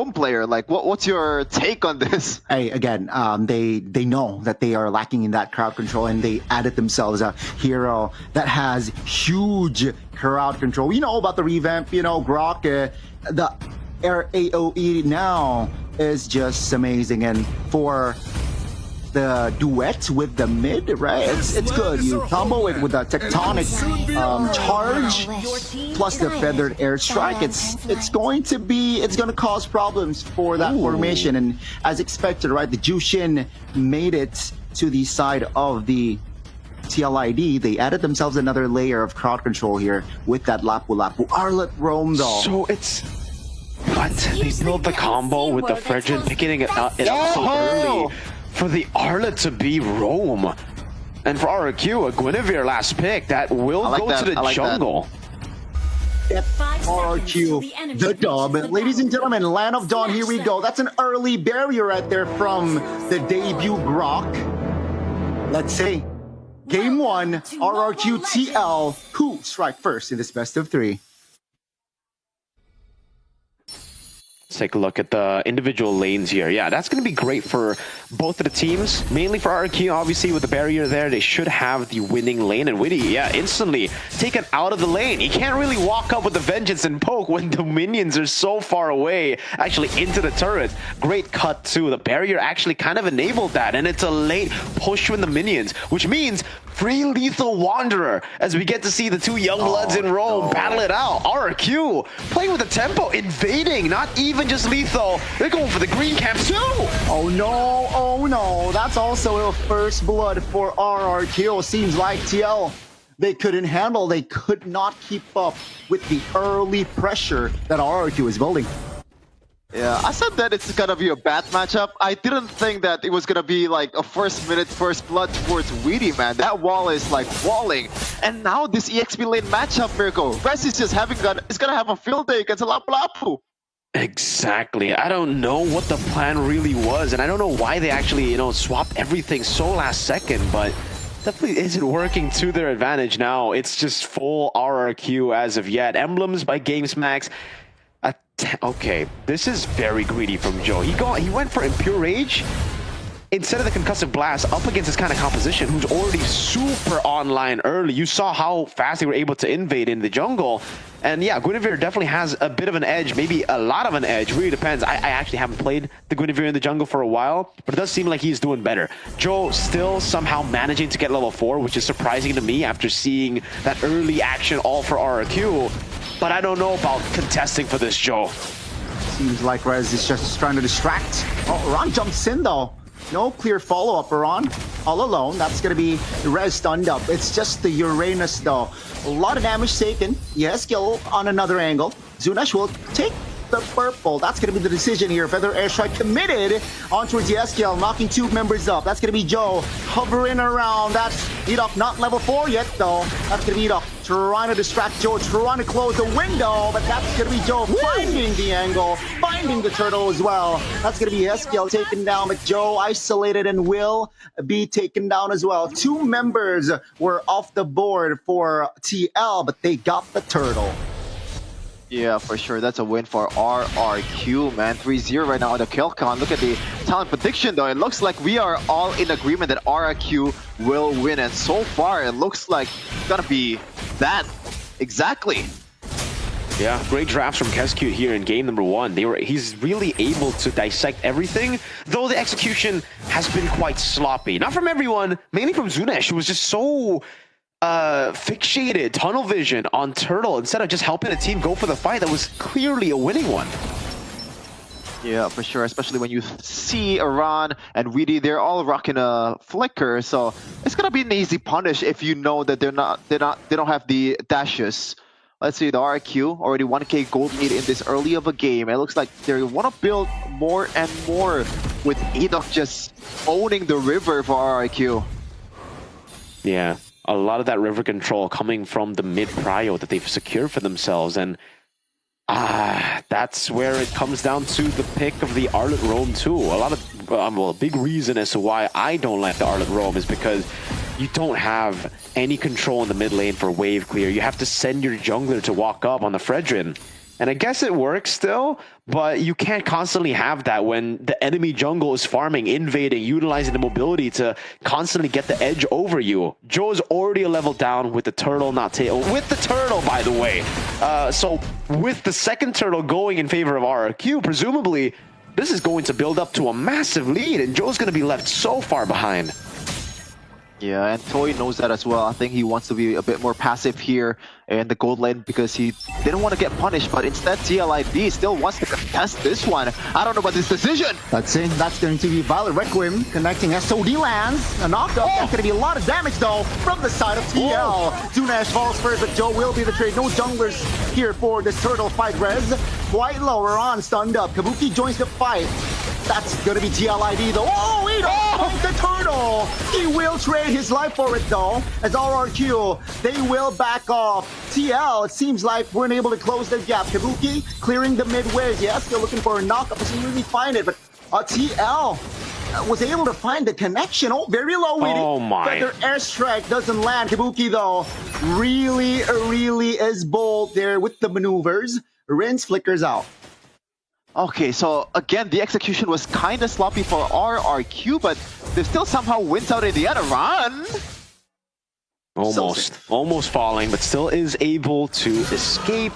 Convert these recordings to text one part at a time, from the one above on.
Rome player. Like, what's your take on this? Hey, again, they know that they are lacking in that crowd control, and they added themselves a hero that has huge crowd control. You know about the revamp, Rrq, the air AOE now is just amazing, and for the duet with the mid, right? It's good. You combo it with a tectonic charge plus the feathered airstrike. It's going to cause problems for that formation, and as expected, right? The Jushin made it to the side of the TLID. They added themselves another layer of crowd control here with that Lapu Lapu. Arlet Roam though. So it's what they built the combo with the Fredrin, picking it up so early for the Arlet to be Roam. And for Rrq, a Guinevere last pick that will go to the jungle. Rrq, the dub. Ladies and gentlemen, Land of Dawn, here we go. That's an early barrier right there from the debut Rrq. Let's see. Game 1, Rrq TL. Who strike first in this best of 3? Let's take a look at the individual lanes here. Yeah, that's going to be great for both of the teams. Mainly for Rrq, obviously, with the barrier there, they should have the winning lane. And Witty, yeah, instantly taken out of the lane. He can't really walk up with the Vengeance and poke when the minions are so far away, actually into the turret. Great cut, too. The barrier actually kind of enabled that, and it's a late push from the minions, which means free lethal Wanderer, as we get to see the two young bloods in Rome battle it out. Rrq playing with the tempo, invading, not even just lethal. They're going for the green camp too. Oh no, that's also a first blood for Rrq. Seems like TL, they couldn't handle, they could not keep up with the early pressure that Rrq is building. Yeah, I said that it's gonna be a bad matchup. I didn't think that it was gonna be like a first blood towards Weedy, man. That wall is like walling. And now this EXP lane matchup, Mirko. Rez is just it's gonna have a field day against a Lapu Lapu. Exactly. I don't know what the plan really was, and I don't know why they actually, swapped everything so last second, but definitely isn't working to their advantage now. It's just full Rrq as of yet. Emblems by GamesMax. Okay, this is very greedy from Joe. He went for Impure Rage instead of the Concussive Blast up against this kind of composition who's already super online early. You saw how fast they were able to invade in the jungle. And yeah, Guinevere definitely has a bit of an edge, maybe a lot of an edge. Really depends. I actually haven't played the Guinevere in the jungle for a while, but it does seem like he's doing better. Joe still somehow managing to get level 4, which is surprising to me after seeing that early action all for Rrq. But I don't know about contesting for this, Joe. Seems like Rez is just trying to distract. Oh, Ron jumps in though. No clear follow-up, Ron. All alone. That's going to be Rez stunned up. It's just the Uranus though. A lot of damage taken. Yes, skill on another angle. Zunash will take the purple. That's going to be the decision here. Feather Airstrike committed on towards the SKL, knocking 2 members up. That's going to be Joe hovering around. That's Edok, not level 4 yet though. That's going to be Edok trying to distract Joe, trying to close the window, but that's going to be Joe finding the angle, finding the turtle as well. That's going to be SKL taken down, but Joe isolated and will be taken down as well. 2 members were off the board for TL, but they got the turtle. Yeah, for sure. That's a win for Rrq, man. 3-0 right now on the kill count. Look at the talent prediction, though. It looks like we are all in agreement that Rrq will win. And so far, it looks like it's gonna be that. Exactly. Yeah, great drafts from Kescute here in game number 1. He's really able to dissect everything, though the execution has been quite sloppy. Not from everyone, mainly from Zunesh, who was just so fixated, tunnel vision on Turtle instead of just helping the team go for the fight that was clearly a winning one. Yeah, for sure, especially when you see Iran and Weedy, they're all rocking a flicker, so it's gonna be an easy punish if you know that they don't have the dashes. Let's see, the Rrq already 1k gold lead in this early of a game. It looks like they want to build more and more with Edok just owning the river for Rrq. Yeah. A lot of that river control coming from the mid prio that they've secured for themselves, and that's where it comes down to the pick of the Arlet Roam too. A lot of, well, a big reason as to why I don't like the Arlet Roam is because you don't have any control in the mid lane for wave clear. You have to send your jungler to walk up on the Fredrin. And I guess it works still, but you can't constantly have that when the enemy jungle is farming, invading, utilizing the mobility to constantly get the edge over you. Joe's already a level down with the turtle, not tail. With the turtle, by the way. So with the second turtle going in favor of Rrq, presumably this is going to build up to a massive lead, and Joe's going to be left so far behind. Yeah, and Toy knows that as well. I think he wants to be a bit more passive here in the gold lane because he didn't want to get punished, but instead TLID still wants to contest this one. I don't know about this decision. That's it. That's going to be Violet Rrq Win connecting SOD lands. A knockup. That's going to be a lot of damage though from the side of TL. Zunesh falls first, but Joe will be the trade. No junglers here for this turtle fight. Rez quite lower on, stunned up. Kabuki joins the fight. That's going to be TLID though. Oh, he don't the turtle. He will trade his life for it though. As Rrq, they will back off. TL, it seems like we're unable to close the gap. Kabuki clearing the mid-waves. Yeah, still looking for a knockup. Doesn't really find it, but TL was able to find the connection. Oh, very low. Oh my. But their airstrike doesn't land. Kabuki though really is bold there with the maneuvers. Rinse flickers out. Okay, so again, the execution was kind of sloppy for Rrq, but they still somehow wins out in the end. Run! Almost falling, but still is able to escape.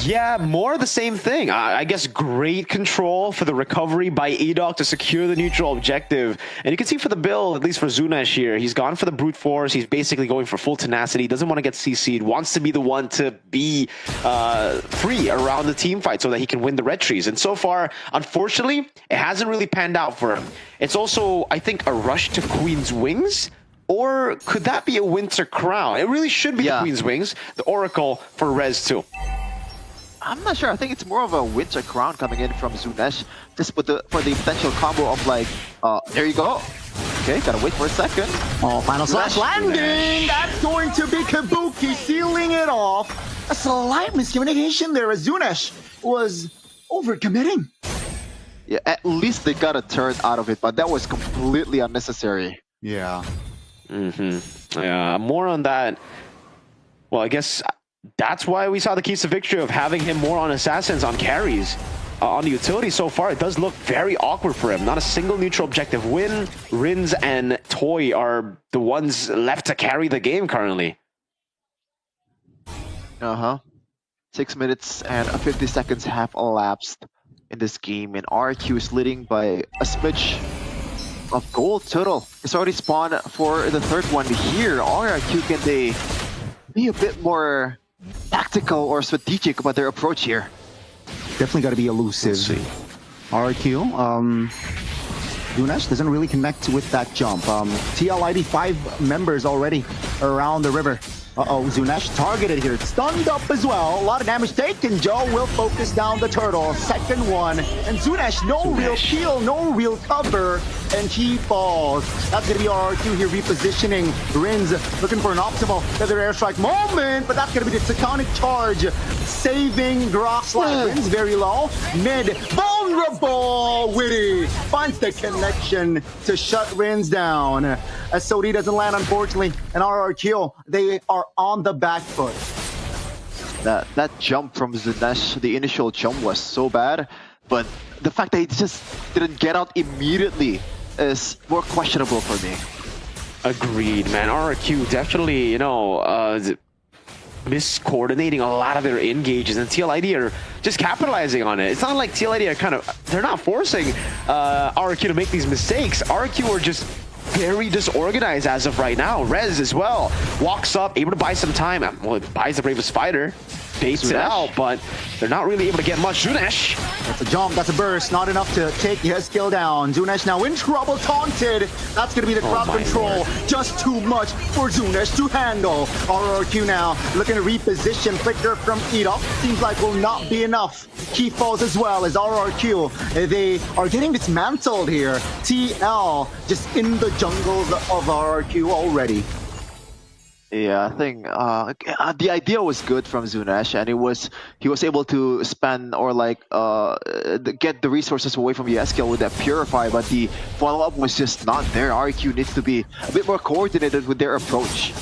Yeah, more of the same thing. I guess great control for the recovery by Edok to secure the neutral objective. And you can see for the build, at least for Zunesh here, he's gone for the brute force. He's basically going for full tenacity. Doesn't want to get CC'd. Wants to be the one to be free around the team fight so that he can win the red trees. And so far, unfortunately, it hasn't really panned out for him. It's also, I think, a rush to Queen's Wings. Or could that be a Winter Crown? It really should be the Queen's Wings. The Oracle for Rez too. I'm not sure. I think it's more of a Winter Crown coming in from Zunesh, just for the potential combo of like, there you go. Okay, gotta wait for a second. Oh, final slash landing! That's going to be Kabuki sealing it off. A slight miscommunication there as Zunesh was overcommitting. Yeah, at least they got a turn out of it, but that was completely unnecessary. Yeah. Yeah, more on that. Well, I guess that's why we saw the keys to victory of having him more on assassins, on carries. On the utility so far, it does look very awkward for him. Not a single neutral objective win. Rins and Toy are the ones left to carry the game currently. 6 minutes and 50 seconds have elapsed in this game, and Rrq is leading by a smidge of gold total. It's already spawned for the third one here. Rrq, can they be a bit more tactical or strategic about their approach here? Definitely got to be elusive. Rrq, Zunesh doesn't really connect with that jump. TLID 5 members already around the river. Zunesh targeted here. Stunned up as well. A lot of damage taken. Joe will focus down the turtle. Second one. And Zunesh, no real shield, no real cover. And he falls. That's going to be Rrq here repositioning. Rins looking for an optimal feather airstrike moment. But that's going to be the Tectonic Charge. Saving Grox life. Rins very low. Mid. Vulnerable. Witty finds the connection to shut Rins down. SOD doesn't land, unfortunately. And Rrq, they are on the back foot. That jump from Zunesh, the initial jump was so bad, but the fact that he just didn't get out immediately is more questionable for me. Agreed, man. Rrq definitely, you know, miscoordinating a lot of their engages, and TLID are just capitalizing on it. It's not like TLID are they're not forcing Rrq to make these mistakes. Rrq are just very disorganized as of right now. Rez as well walks up, able to buy some time. Well, it buys the bravest fighter, baits it out, but they're not really able to get much. Zunesh. That's a jump, that's a burst, not enough to take his skill down. Zunesh now in trouble, taunted. That's going to be the crowd control. Lord. Just too much for Zunesh to handle. Rrq now looking to reposition. Flicker from Edok. Seems like will not be enough. Key falls as well as Rrq. They are getting dismantled here. TL just in the jungles of Rrq already. Yeah, I think the idea was good from Zunesh, and he was able to spend or like get the resources away from Yeskiel with that Purify, but the follow-up was just not there. Rrq needs to be a bit more coordinated with their approach.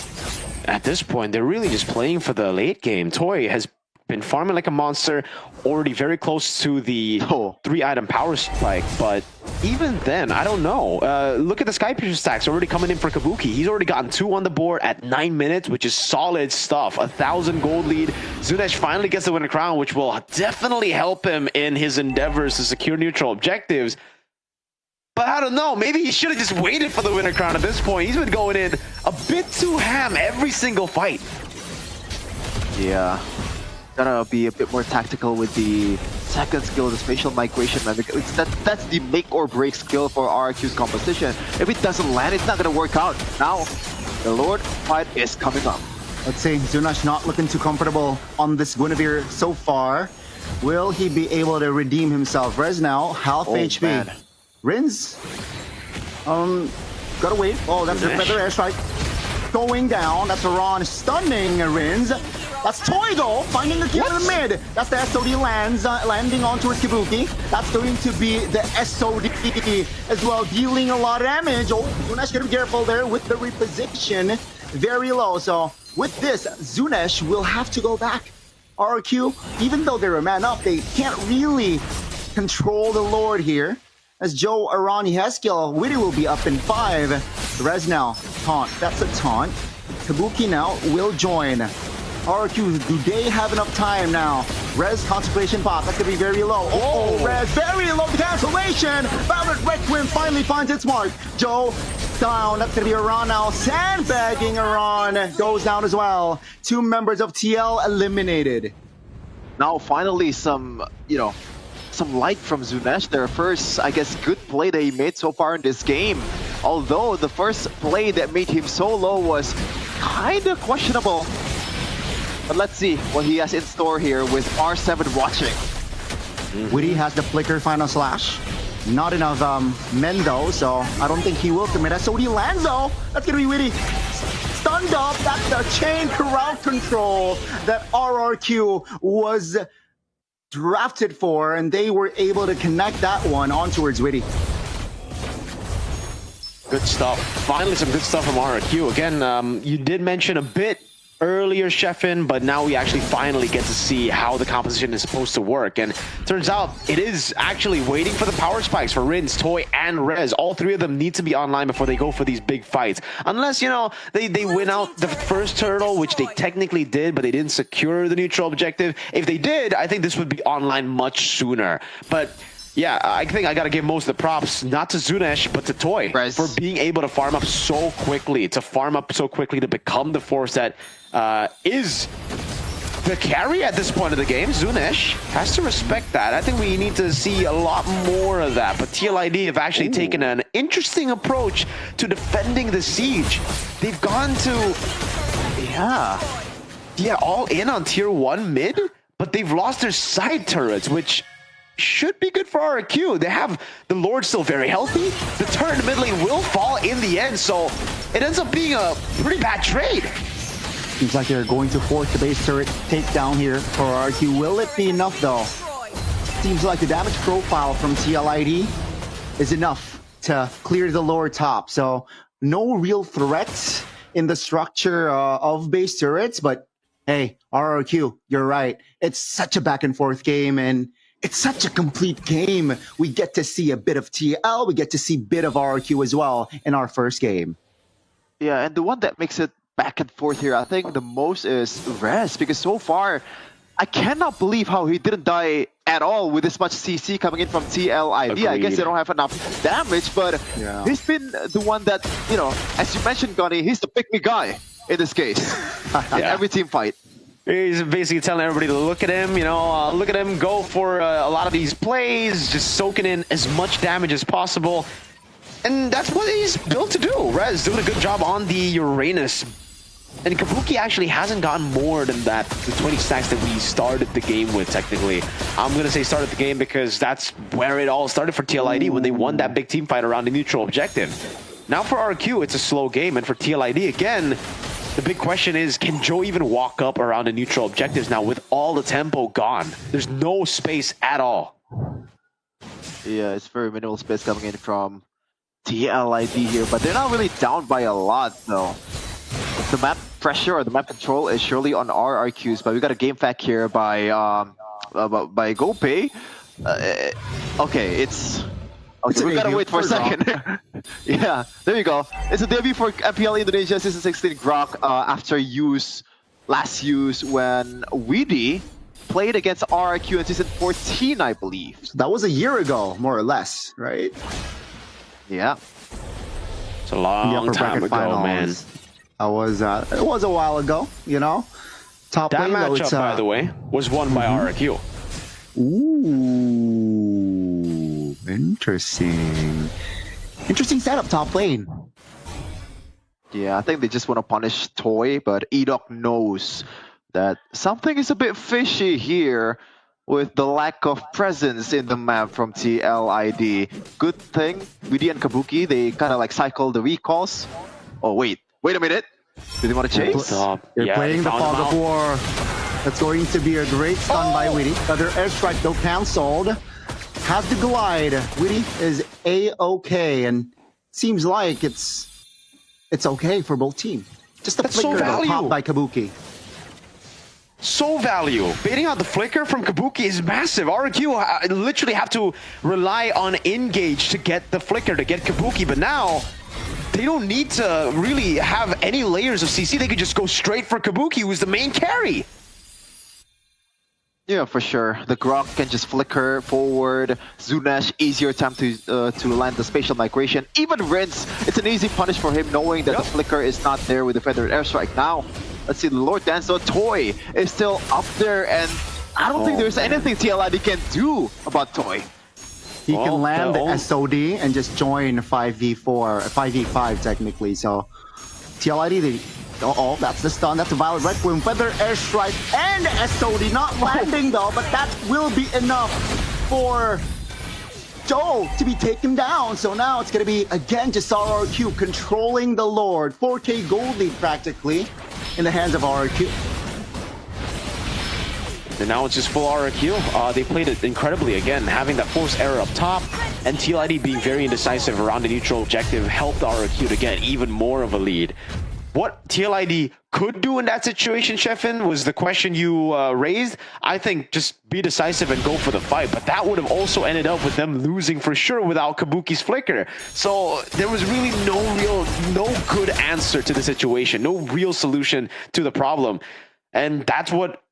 At this point, they're really just playing for the late game. Toy has been farming like a monster, already very close to the 3-item power spike, but even then, I don't know. Look at the Sky Piercer stacks already coming in for Kabuki. He's already gotten 2 on the board at 9 minutes, which is solid stuff. 1,000 gold lead. Zunesh finally gets the winner crown, which will definitely help him in his endeavors to secure neutral objectives. But I don't know, maybe he should have just waited for the winner crown at this point. He's been going in a bit too ham every single fight. Yeah. Gotta be a bit more tactical with the second skill, the spatial migration. That's the make or break skill for Rrq's composition. If it doesn't land, it's not gonna work out. Now, the Lord fight is coming up. Let's see, Zunesh not looking too comfortable on this Guinevere so far. Will he be able to redeem himself? Rez now, half HP. Man. Rins, gotta wait. Oh, that's a better airstrike. Going down, that's Ron stunning Rins. That's Toy though, finding the kill in the mid. That's the SOD lands, landing on towards Kabuki. That's going to be the SOD as well, dealing a lot of damage. Oh, Zunesh gotta be careful there with the reposition. Very low, so with this, Zunesh will have to go back. Rrq, even though they're a man up, they can't really control the Lord here. As Joe Arani has skill, Witty will be up in 5. Rez now, taunt, that's a taunt. Kabuki now will join. Rrq, do they have enough time now? Rez, concentration pop, that's gonna be very low. Oh, Rez, very low cancellation! Rrq Win finally finds its mark. Joe, down, that's gonna be Aran now. Sandbagging Aran goes down as well. 2 members of TL eliminated. Now finally some, some light from Zunesh. Their first, I guess, good play that he made so far in this game. Although the first play that made him so low was kind of questionable. But let's see what he has in store here with R7 watching. Witty has the flicker final slash. Not enough men though, so I don't think he will commit. SOD lands though. That's gonna be Witty. Stunned up. That's the chain crowd control that Rrq was drafted for, and they were able to connect that one on towards Witty. Good stuff. Finally, some good stuff from Rrq. Again, you did mention a bit earlier, Sheffin, but now we actually finally get to see how the composition is supposed to work. And turns out it is actually waiting for the power spikes for Rins, Toy, and Rez. All 3 of them need to be online before they go for these big fights. Unless, they win out the first turtle, which they technically did, but they didn't secure the neutral objective. If they did, I think this would be online much sooner. But yeah, I think I got to give most of the props, not to Zunesh, but to Toy, Rez, for being able to farm up so quickly, to become the force that is the carry at this point of the game. Zunesh has to respect that. I think we need to see a lot more of that. But TLID have actually taken an interesting approach to defending the siege. They've gone to, all in on tier 1 mid, but they've lost their side turrets, which should be good for Rrq. They have the Lord still very healthy. The turret in the mid lane will fall in the end, so it ends up being a pretty bad trade. Seems like they're going to force the base turret takedown here for Rrq. Will it be enough though? Seems like the damage profile from TLID is enough to clear the lower top. So no real threats in the structure of base turrets, but hey, Rrq, you're right. It's such a back and forth game, and it's such a complete game. We get to see a bit of TL, we get to see a bit of Rrq as well in our first game. Yeah, and the one that makes it back and forth here, I think the most is Rez, because so far, I cannot believe how he didn't die at all with this much CC coming in from TLID. Agreed. I guess they don't have enough damage, but he's been the one that, as you mentioned, Gunny, he's the pick-me guy in this case, in every team fight. He's basically telling everybody to look at him, look at him, go for a lot of these plays, just soaking in as much damage as possible. And that's what he's built to do. Rez doing a good job on the Uranus. And Kabuki actually hasn't gotten more than that, the 20 stacks that we started the game with, technically. I'm going to say started the game because that's where it all started for TLID when they won that big team fight around the neutral objective. Now for Rrq, it's a slow game, and for TLID, again, the big question is, can Joe even walk up around the neutral objectives now with all the tempo gone? There's no space at all. Yeah, it's very minimal space coming in from TLID here, but they're not really down by a lot, though. The map pressure or the map control is surely on our RQs, but we got a game fact here by GoPay. Okay, it's okay. We gotta wait for a second. Yeah, there you go. It's a debut for Mpl Indonesia Season 16 Rrq after last use when Weedy played against RRQ in Season 14, I believe. That was a year ago, more or less, right? Yeah. It's a long time ago, man. It was a while ago, you know. Top that lane, matchup, by the way, was won by RRQ. Ooh, interesting. Interesting setup, top lane. Yeah, I think they just want to punish Toy, but Edok knows that something is a bit fishy here with the lack of presence in the map from TLID. Good thing, Weedy and Kabuki, they kind of like cycle the recalls. Oh, wait a minute. Do they want to chase? They're playing the Fog of War. That's going to be a great stun by Weedy. Other airstrike though cancelled. Has the glide. Weedy is A-okay, and seems like it's okay for both teams. Just a flicker though, popped by Kabuki. So value. Baiting out the flicker from Kabuki is massive. RRQ literally have to rely on engage to get the flicker, to get Kabuki, but now they don't need to really have any layers of CC. They could just go straight for Kabuki, who's the main carry. Yeah, for sure. The Grok can just flicker forward. Zunesh, easier time to land the spatial migration. Even Rince, it's an easy punish for him knowing that the flicker is not there with the feathered airstrike. Now, let's see, the Lord Dance, so Toy is still up there, and I don't think there's anything TLID can do about Toy. He can land the SOD and just join 5v4, 5v5 technically. So TLID, that's the stun. That's a Violet Red Plume, Feather Airstrike, and SOD not landing though, but that will be enough for Joe to be taken down. So now it's going to be again just RRQ controlling the Lord. 4K gold lead practically in the hands of RRQ. And now it's just full RRQ. They played it incredibly again, having that force error up top, and TLID being very indecisive around the neutral objective helped RRQ to get even more of a lead. What TLID could do in that situation, Sheffin, was the question you raised. I think just be decisive and go for the fight, but that would have also ended up with them losing for sure without Kabuki's flicker. So there was really no good answer to the situation, no real solution to the problem. And that's what,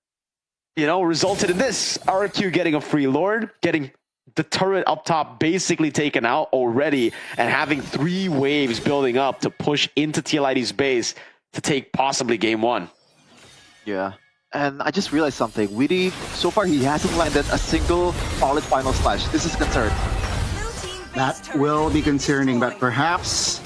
you know, resulted in this. RRQ getting a free Lord, getting the turret up top basically taken out already, and having 3 waves building up to push into TLID's base to take possibly game 1. Yeah, and I just realized something. Weedy, so far he hasn't landed a single solid final slash. This is a concern. That will be concerning, but perhaps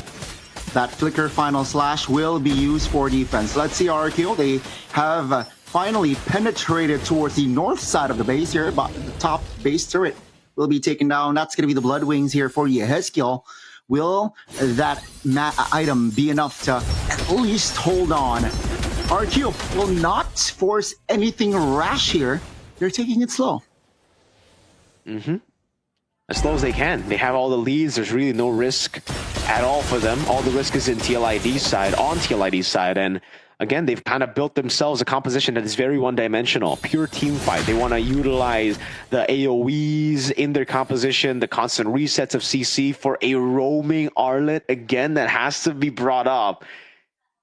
that flicker final slash will be used for defense. Let's see RRQ. They have finally penetrated towards the north side of the base here, but the top base turret will be taken down. That's going to be the Blood Wings here for Yehezkiel. Will that item be enough to at least hold on? RQ will not force anything rash here. They're taking it slow. As slow as they can. They have all the leads. There's really no risk at all for them. All the risk is in TLID's side, on TLID's side, and again, they've kind of built themselves a composition that is very one-dimensional, pure team fight. They want to utilize the AoEs in their composition, the constant resets of CC for a roaming Arlet. Again, that has to be brought up.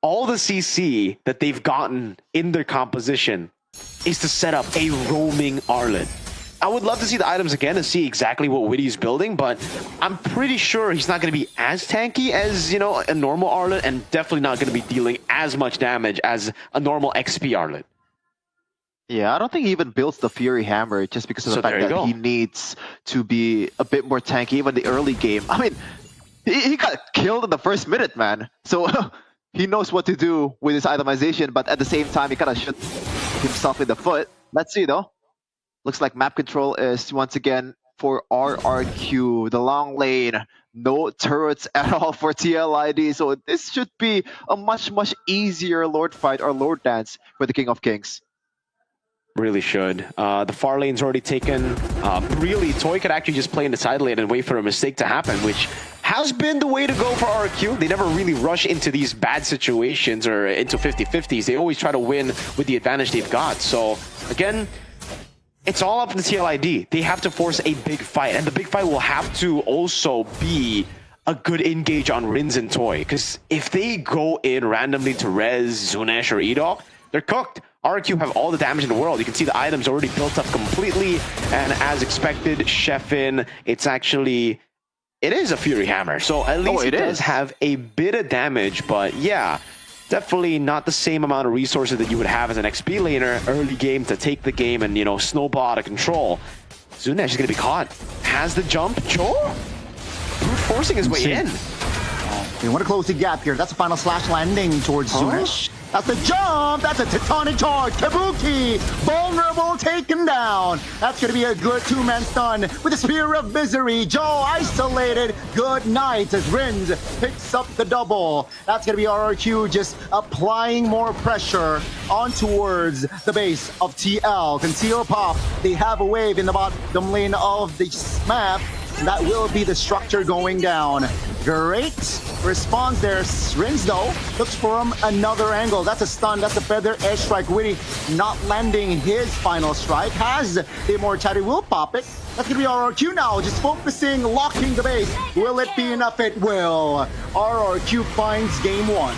All the CC that they've gotten in their composition is to set up a roaming Arlet. I would love to see the items again and see exactly what Witty's building, but I'm pretty sure he's not going to be as tanky as, you know, a normal Arlet, and definitely not going to be dealing as much damage as a normal XP Arlet. Yeah, I don't think he even builds the Fury Hammer just because of the fact that he needs to be a bit more tanky even the early game. I mean, he got killed in the first minute, man. So he knows what to do with his itemization, but at the same time, he kind of shot himself in the foot. Let's see, though. Looks like map control is once again for RRQ. The long lane, no turrets at all for TLID. So this should be a much easier Lord fight or Lord dance for the King of Kings. Really should. The far lane's already taken. Really, Toy could actually just play in the side lane and wait for a mistake to happen, which has been the way to go for Rrq. They never really rush into these bad situations or into 50-50s. They always try to win with the advantage they've got. So, again, it's all up to the TLID. They have to force a big fight, and the big fight will have to also be a good engage on Rins and Toy, because if they go in randomly to Rez, Zunesh, or Edok, they're cooked. Rrq have all the damage in the world. You can see the items already built up completely, and as expected, Sheffin, it is a Fury Hammer, so at least it does have a bit of damage, but yeah, definitely not the same amount of resources that you would have as an XP laner early game to take the game and, you know, snowball out of control. Zunesh is going to be caught. Has the jump. Joe brute forcing his way in. They want to close the gap here. That's a final slash landing towards Zunesh. That's the jump. That's a tectonic charge. Kabuki, vulnerable, taken down. That's going to be a good two-man stun with the Spear of Misery. Joe isolated. Good night as Rins picks up the double. That's going to be Rrq just applying more pressure on towards the base of TL. Conceal pop. They have a wave in the bottom lane of the map. That will be the structure going down. Great response there. Rins, though, looks for him another angle. That's a stun. That's a feather edge strike. Witty not landing his final strike. Has the immortality. Will pop it. That's going to be Rrq now. Just focusing, locking the base. Will it be enough? It will. Rrq finds game one.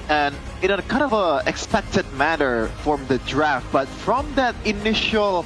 And in a kind of a expected manner from the draft, but from that initial